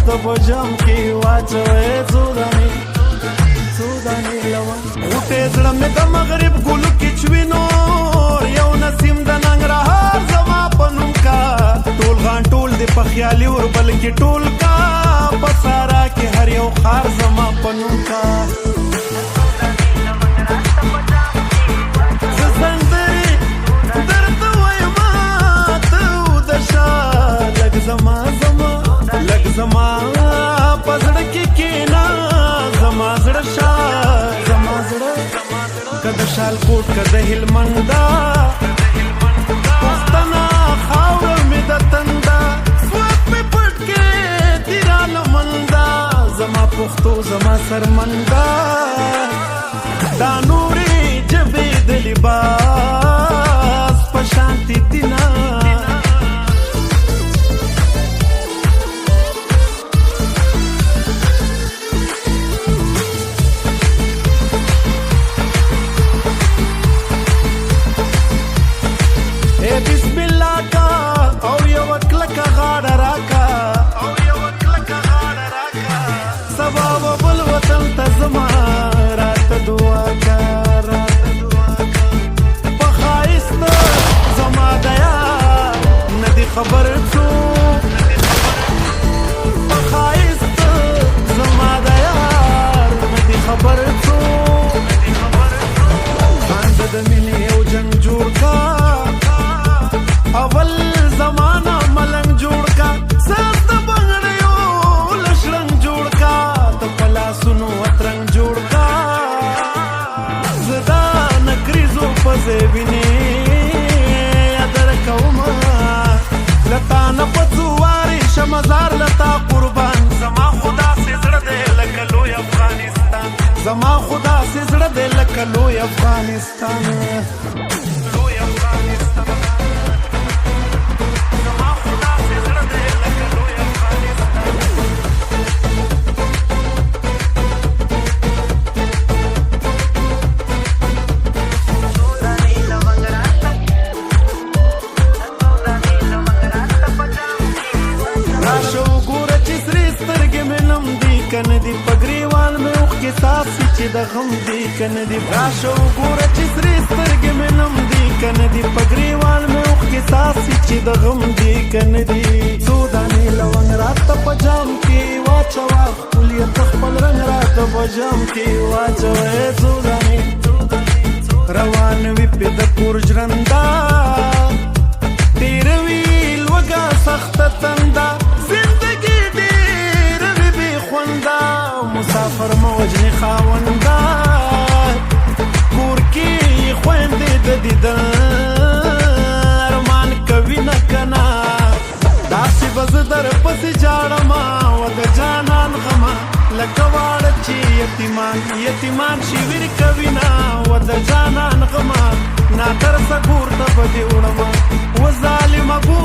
راته په جام کې واچوې څو دانې لونګ غوټې زړه مې د مغرب ګلو کې چوینو یو نسیم د ننګرهار زما په نوم کا ټول غان ټول دې په خیالي اوربل کې ټول کا په سارا کې هر یو خار زما په نوم کا زما پزړه کې کینا زما زړه شاه زما زړه کده شال کوټ کده هلمندا پښتنا خاور مې د تندا سوات مې پټ کې تیرا لمندا زما پښتو زما سرمندا دا نوري جبې د لباس په شانتي دینا خبر څو خایست زما د یار ندی خبر څو باندې د مینې یو جنگ جوړ کا اول زمانہ ملنګ جوړ کا سخت بنګړیو لشرنګ جوړ کا ته پلاسونو اترنګ جوړ کا زدا نکریزو پزې ویني ادر کومه لتا نه پڅواري شمزار لتا قربان زما خدا سي زړه دې لکه لوی افغانستان زما خدا سي زړه دې لکه لوی افغانستان لوی افغانستان زما خدا سي زړه دې لکه لوی افغانستان کنه دی پګریوال مې اوخ کې تاسو چې د غم دی کنه دی راشه وګوره چې سرې سترګې مې نم دی کنه دی پګریوال مې اوخ کې تاسو چې د غم دی کنه دی څو دانې لونګ راته په جام کې واچوه ښکلې ته خپل رنګ راته په جام کې واچوه څو دانې روان وي پې د کور ژرنده تېروي لوږه سخته تنده مسافر موجنی خاوندا کور کې خويندې د دیدار ارمان کوي نه کنا داسې بز در پسې جاړما و د جانان غما لکه واړه چې یتیمان شي ور کوي نه و د جانان غما نا تر سکور ته بدی وړما و ظالم ابو